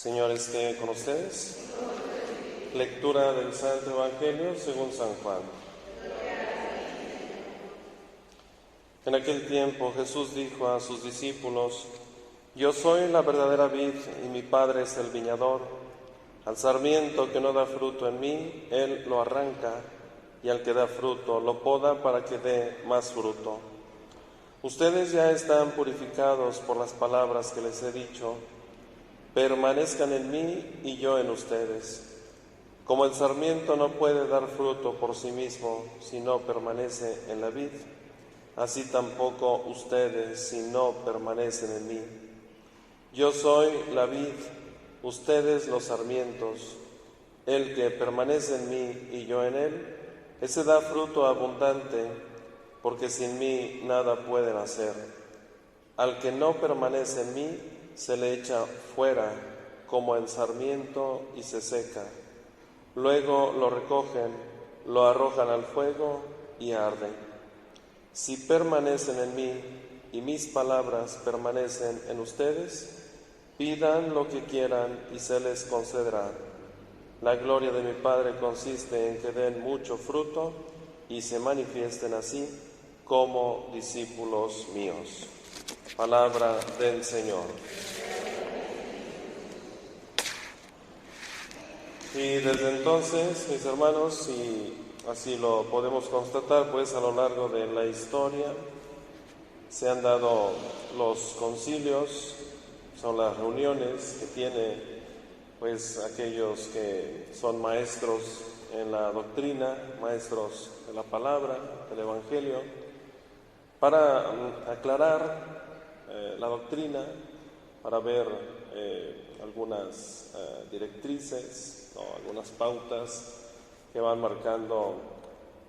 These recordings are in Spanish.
Señor esté con ustedes. Lectura del Santo Evangelio según San Juan. En aquel tiempo Jesús dijo a sus discípulos: Yo soy la verdadera vid y mi Padre es el viñador. Al sarmiento que no da fruto en mí, Él lo arranca, y al que da fruto lo poda para que dé más fruto. Ustedes ya están purificados por las palabras que les he dicho. Permanezcan en mí y yo en ustedes. Como el sarmiento no puede dar fruto por sí mismo si no permanece en la vid, así tampoco ustedes si no permanecen en mí. Yo soy la vid, ustedes los sarmientos. El que permanece en mí y yo en él, ese da fruto abundante, porque sin mí nada pueden hacer. Al que no permanece en mí, se le echa fuera como el sarmiento y se seca. Luego lo recogen, lo arrojan al fuego y arde. Si permanecen en mí y mis palabras permanecen en ustedes, pidan lo que quieran y se les concederá. La gloria de mi Padre consiste en que den mucho fruto y se manifiesten así como discípulos míos. Palabra del Señor. Y desde entonces, mis hermanos, y así lo podemos constatar, pues a lo largo de la historia se han dado los concilios, son las reuniones que tiene pues aquellos que son maestros en la doctrina, maestros de la palabra, del Evangelio, para aclarar la doctrina, para ver algunas directrices, algunas pautas que van marcando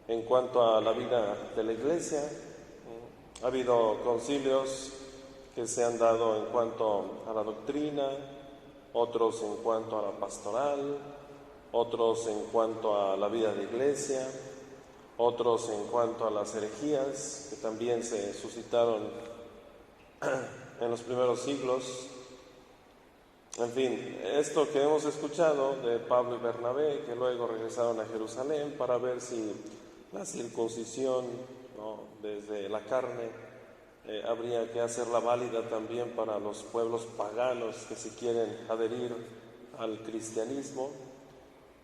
en cuanto a la vida de la Iglesia. Ha habido concilios que se han dado en cuanto a la doctrina, otros en cuanto a la pastoral, otros en cuanto a la vida de Iglesia, otros en cuanto a las herejías que también se suscitaron en los primeros siglos. En fin, esto que hemos escuchado de Pablo y Bernabé, que luego regresaron a Jerusalén para ver si la circuncisión, desde la carne, habría que hacerla válida también para los pueblos paganos que se quieren adherir al cristianismo.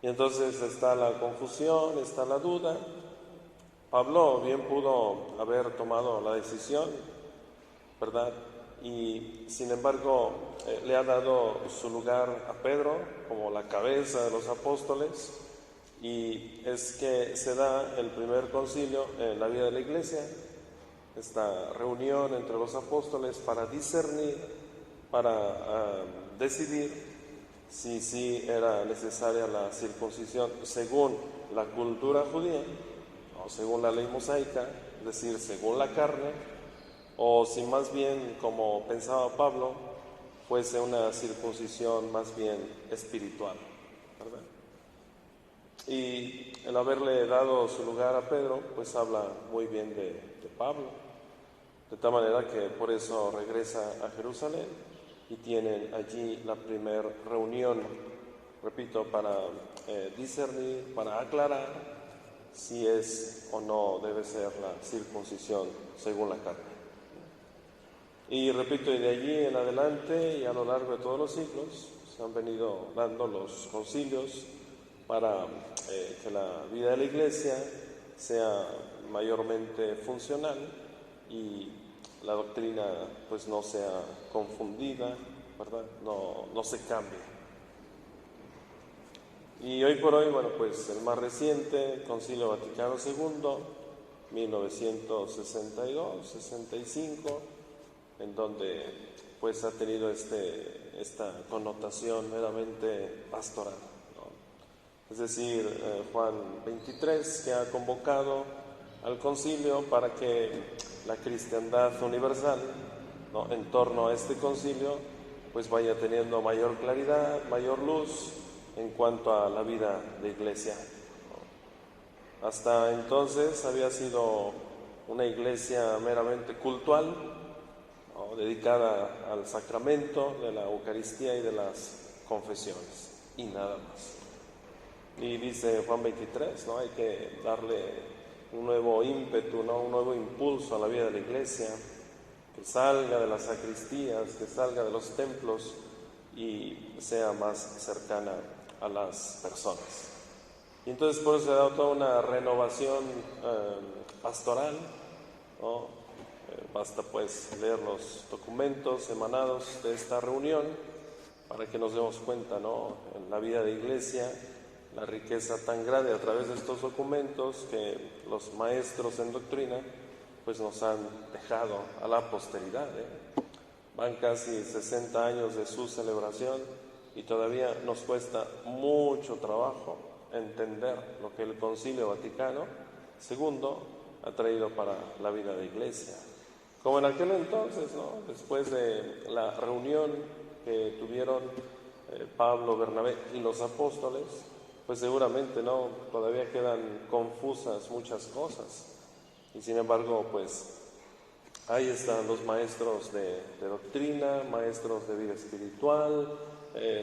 Y entonces está la confusión, está la duda. Pablo bien pudo haber tomado la decisión, ¿verdad? Y sin embargo le ha dado su lugar a Pedro como la cabeza de los apóstoles, y es que se da el primer concilio en la vida de la Iglesia, esta reunión entre los apóstoles para discernir, para decidir si sí era necesaria la circuncisión según la cultura judía o según la ley mosaica, es decir, según la carne, o si más bien, como pensaba Pablo, fuese una circuncisión más bien espiritual, ¿verdad? Y el haberle dado su lugar a Pedro, pues habla muy bien de Pablo, de tal manera que por eso regresa a Jerusalén y tienen allí la primera reunión, repito, para discernir, para aclarar si es o no debe ser la circuncisión según la carne. Y repito, y de allí en adelante y a lo largo de todos los siglos se han venido dando los concilios para que la vida de la Iglesia sea mayormente funcional y la doctrina pues no sea confundida, ¿verdad? No se cambie. Y hoy por hoy, bueno, pues el más reciente, Concilio Vaticano II, 1962-65, en donde pues ha tenido esta connotación meramente pastoral, ¿no? Es decir, Juan XXIII, que ha convocado al concilio para que la cristiandad universal, ¿no?, en torno a este concilio pues vaya teniendo mayor claridad, mayor luz en cuanto a la vida de Iglesia, ¿no? Hasta entonces había sido una iglesia meramente cultual, dedicada al sacramento de la Eucaristía y de las confesiones y nada más. Y dice Juan 23, ¿no? Hay que darle un nuevo ímpetu, ¿no? Un nuevo impulso a la vida de la iglesia, que salga de las sacristías, que salga de los templos y sea más cercana a las personas. Y entonces por eso se ha dado toda una renovación pastoral, ¿no? Basta pues leer los documentos emanados de esta reunión para que nos demos cuenta, ¿no? En la vida de iglesia, la riqueza tan grande a través de estos documentos que los maestros en doctrina pues nos han dejado a la posteridad, Van casi 60 años de su celebración y todavía nos cuesta mucho trabajo entender lo que el Concilio Vaticano II ha traído para la vida de iglesia. Como en aquel entonces, ¿no? Después de la reunión que tuvieron Pablo, Bernabé y los apóstoles, pues seguramente no, todavía quedan confusas muchas cosas. Y sin embargo, pues ahí están los maestros de doctrina, maestros de vida espiritual,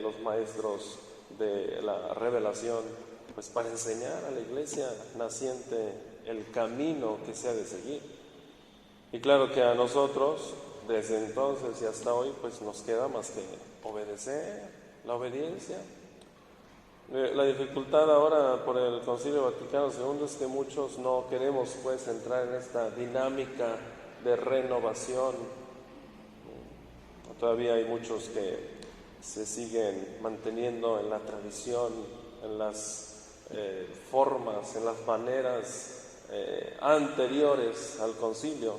los maestros de la revelación, pues para enseñar a la iglesia naciente el camino que se ha de seguir. Y claro que a nosotros, desde entonces y hasta hoy, pues nos queda más que obedecer, la obediencia. La dificultad ahora por el Concilio Vaticano II es que muchos no queremos pues entrar en esta dinámica de renovación. Todavía hay muchos que se siguen manteniendo en la tradición, en las formas, en las maneras anteriores al concilio.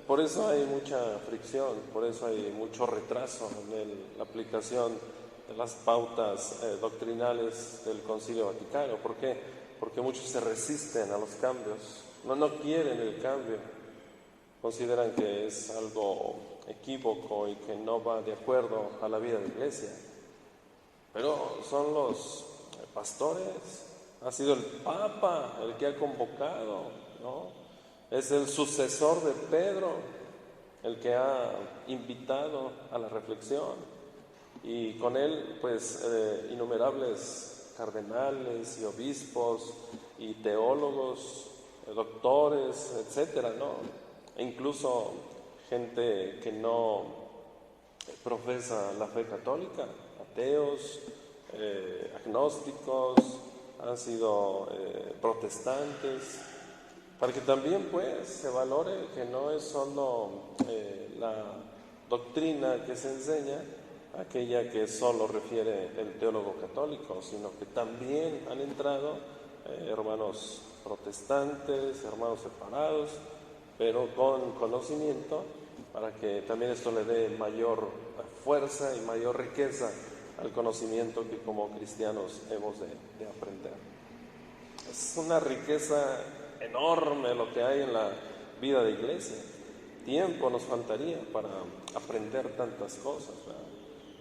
Por eso hay mucha fricción, por eso hay mucho retraso en la aplicación de las pautas doctrinales del Concilio Vaticano. ¿Por qué? Porque muchos se resisten a los cambios, no quieren el cambio, consideran que es algo equívoco y que no va de acuerdo a la vida de la iglesia. Pero son los pastores, ha sido el Papa el que ha convocado, ¿no? Es el sucesor de Pedro el que ha invitado a la reflexión, y con él pues innumerables cardenales y obispos y teólogos, doctores, etcétera, ¿no? E incluso gente que no profesa la fe católica, ateos, agnósticos, han sido protestantes, para que también pues se valore que no es solo la doctrina que se enseña, aquella que solo refiere el teólogo católico, sino que también han entrado hermanos protestantes, hermanos separados, pero con conocimiento, para que también esto le dé mayor fuerza y mayor riqueza al conocimiento que como cristianos hemos de aprender. Es una riqueza enorme lo que hay en la vida de iglesia. Tiempo nos faltaría para aprender tantas cosas, ¿verdad?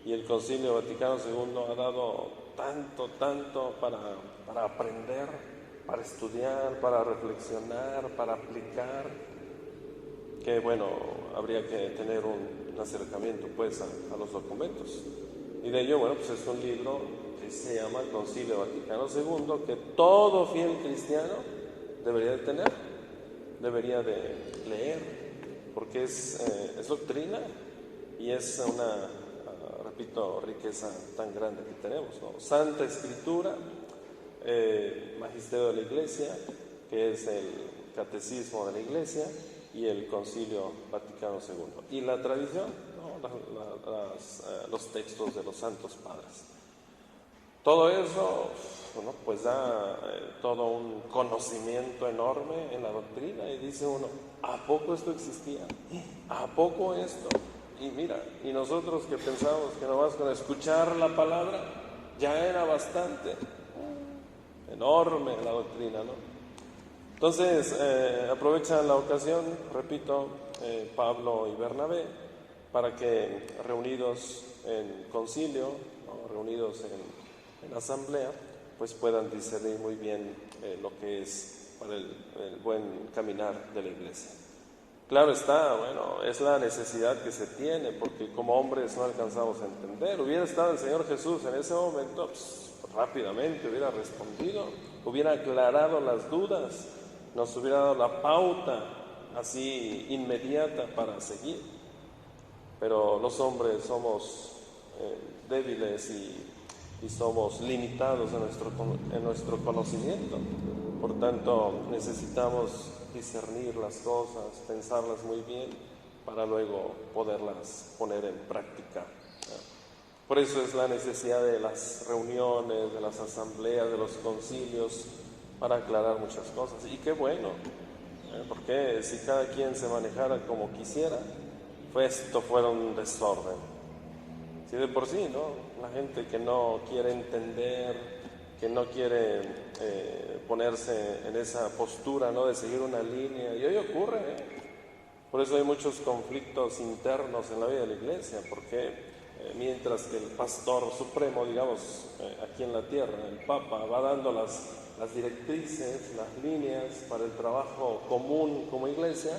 Y el Concilio Vaticano II ha dado tanto para aprender, para estudiar, para reflexionar, para aplicar, que bueno, habría que tener un acercamiento pues a los documentos. Y de ello, bueno, pues es un libro que se llama el Concilio Vaticano II, que todo fiel cristiano debería de tener, debería de leer, porque es doctrina y es una, repito, riqueza tan grande que tenemos, ¿no? Santa Escritura, Magisterio de la Iglesia, que es el Catecismo de la Iglesia, y el Concilio Vaticano II. Y la tradición, ¿no? Los textos de los Santos Padres. Todo eso, bueno, pues da todo un conocimiento enorme en la doctrina, y dice uno, ¿a poco esto existía? ¿A poco esto? Y mira, y nosotros que pensamos que nomás con escuchar la palabra ya era bastante. Enorme la doctrina, ¿no? Entonces, aprovechan la ocasión, repito, Pablo y Bernabé, para que reunidos en concilio, ¿no? Reunidos en asamblea, pues puedan discernir muy bien lo que es para el buen caminar de la iglesia. Claro está, bueno, es la necesidad que se tiene, porque como hombres no alcanzamos a entender. Hubiera estado el Señor Jesús en ese momento, pues, rápidamente hubiera respondido, hubiera aclarado las dudas, nos hubiera dado la pauta así inmediata para seguir. Pero los hombres somos débiles y somos limitados en nuestro conocimiento. Por tanto, necesitamos discernir las cosas, pensarlas muy bien para luego poderlas poner en práctica. Por eso es la necesidad de las reuniones, de las asambleas, de los concilios, para aclarar muchas cosas. Y qué bueno, porque si cada quien se manejara como quisiera, pues esto fuera un desorden. Si de por sí, ¿no? La gente que no quiere entender, que no quiere ponerse en esa postura, ¿no? De seguir una línea, y hoy ocurre, Por eso hay muchos conflictos internos en la vida de la iglesia, porque mientras que el pastor supremo, digamos, aquí en la tierra, el Papa, va dando las directrices, las líneas para el trabajo común como iglesia,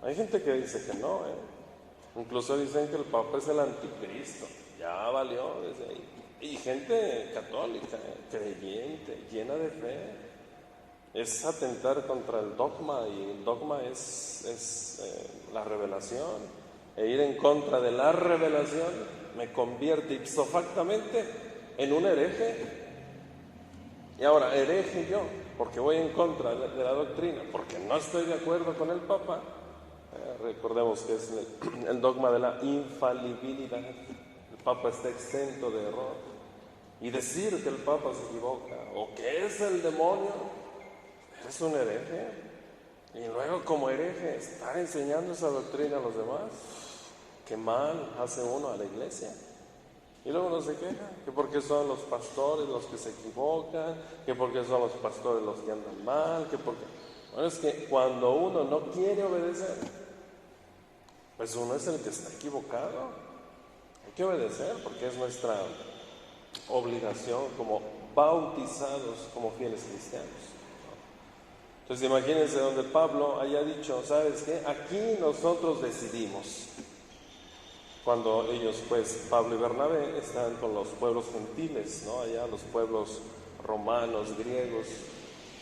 hay gente que dice que no, Incluso dicen que el Papa es el anticristo, ya valió desde ahí. Y gente católica, creyente, llena de fe, es atentar contra el dogma, y el dogma es la revelación, e ir en contra de la revelación me convierte ipso factamente en un hereje. Y ahora, hereje yo, porque voy en contra de la doctrina, porque no estoy de acuerdo con el Papa. Recordemos que es el dogma de la infalibilidad. El Papa está exento de error. Y decir que el Papa se equivoca o que es el demonio, eres un hereje. Y luego, como hereje, estar enseñando esa doctrina a los demás, qué mal hace uno a la iglesia. Y luego uno se queja, que porque son los pastores los que se equivocan, que porque son los pastores los que andan mal, que porque... Bueno, es que cuando uno no quiere obedecer, pues uno es el que está equivocado. Hay que obedecer porque es nuestra obligación como bautizados, como fieles cristianos. Entonces imagínense donde Pablo haya dicho, ¿sabes qué? Aquí nosotros decidimos. Cuando ellos, pues, Pablo y Bernabé están con los pueblos gentiles, ¿no? Allá los pueblos romanos, griegos.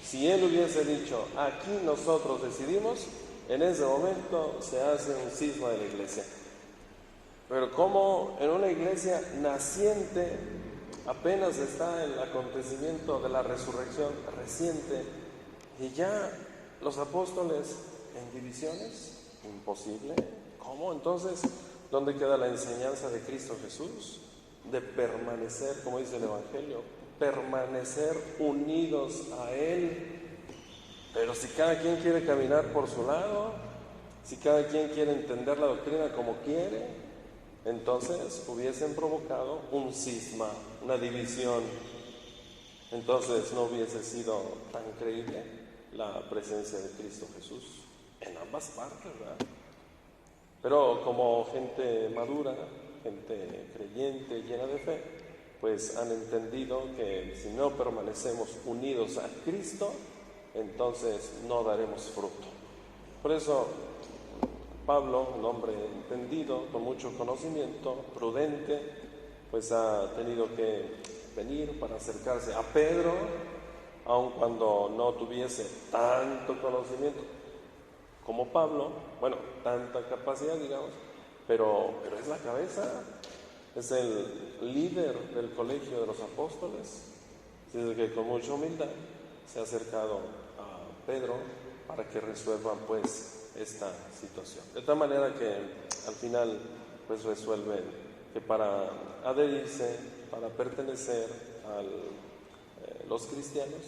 Si él hubiese dicho, aquí nosotros decidimos, en ese momento se hace un cisma de la iglesia. Pero como en una iglesia naciente, apenas está el acontecimiento de la resurrección reciente, y ya los apóstoles en divisiones, imposible. ¿Cómo? Entonces, ¿dónde queda la enseñanza de Cristo Jesús? De permanecer, como dice el Evangelio, permanecer unidos a Él. Pero si cada quien quiere caminar por su lado, si cada quien quiere entender la doctrina como quiere, entonces hubiesen provocado un cisma, una división. Entonces no hubiese sido tan creíble la presencia de Cristo Jesús en ambas partes, ¿verdad? Pero como gente madura, gente creyente, llena de fe, pues han entendido que si no permanecemos unidos a Cristo, entonces no daremos fruto. Por eso Pablo, un hombre entendido, con mucho conocimiento, prudente, pues ha tenido que venir para acercarse a Pedro, aun cuando no tuviese tanto conocimiento como Pablo, bueno, tanta capacidad, digamos, pero es la cabeza, es el líder del colegio de los apóstoles, así que con mucha humildad se ha acercado a Pedro para que resuelvan pues esta situación. De tal manera que al final pues resuelven que para adherirse, para pertenecer a los cristianos,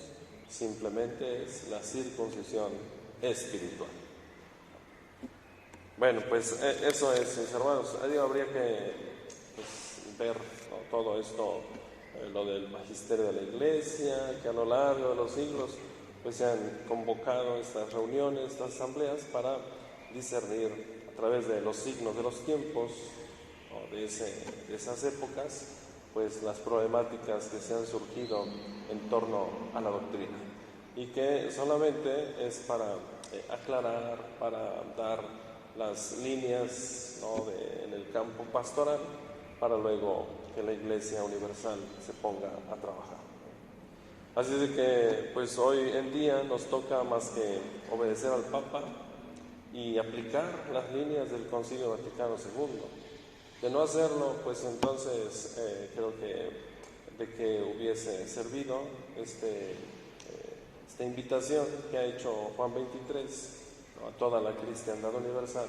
simplemente es la circuncisión espiritual. Bueno, pues eso es, mis hermanos. Habría que ver, ¿no?, todo esto, lo del magisterio de la iglesia, que a lo largo de los siglos pues se han convocado estas reuniones, estas asambleas para discernir a través de los signos de los tiempos, ¿no?, de esas épocas, pues las problemáticas que se han surgido en torno a la doctrina, y que solamente es para aclarar, para dar las líneas, ¿no?, en el campo pastoral, para luego que la Iglesia Universal se ponga a trabajar. Así de que pues hoy en día nos toca más que obedecer al Papa y aplicar las líneas del Concilio Vaticano II. De no hacerlo, pues entonces creo que de que hubiese servido esta invitación que ha hecho Juan XXIII, ¿no?, a toda la cristiandad universal,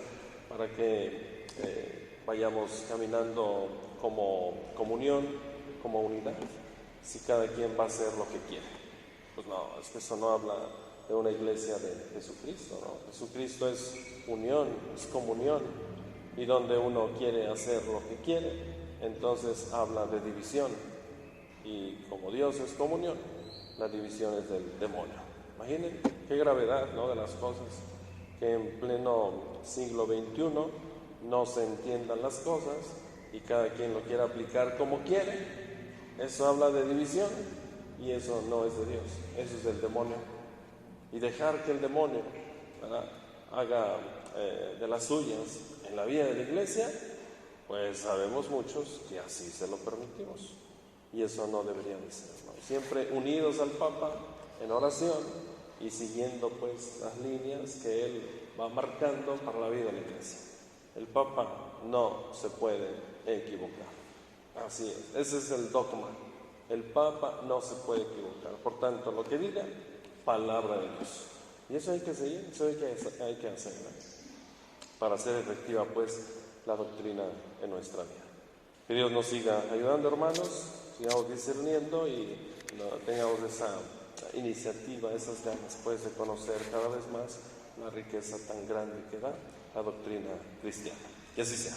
para que vayamos caminando como comunión, como unidad, si cada quien va a hacer lo que quiere. Pues no, es que eso no habla de una iglesia de Jesucristo, ¿no? Jesucristo es unión, es comunión, y donde uno quiere hacer lo que quiere, entonces habla de división, y como Dios es comunión, la división es del demonio. Imaginen qué gravedad, ¿no?, de las cosas, que en pleno siglo XXI no se entiendan las cosas y cada quien lo quiera aplicar como quiere. Eso habla de división y eso no es de Dios, eso es del demonio. Y dejar que el demonio, ¿verdad?, haga de las suyas en la vida de la iglesia, pues sabemos muchos que así se lo permitimos. Y eso no debería de ser, ¿no? Siempre unidos al Papa en oración y siguiendo pues las líneas que él va marcando para la vida de la iglesia. El Papa no se puede equivocar. Así es, ese es el dogma. El Papa no se puede equivocar. Por tanto, lo que diga, palabra de Dios. Y eso hay que seguir, eso hay que hacer, ¿no?, para hacer efectiva pues la doctrina en nuestra vida. Que Dios nos siga ayudando, hermanos, sigamos discerniendo y tengamos esa iniciativa, esas ganas pues de conocer cada vez más la riqueza tan grande que da la doctrina cristiana. Que así sea.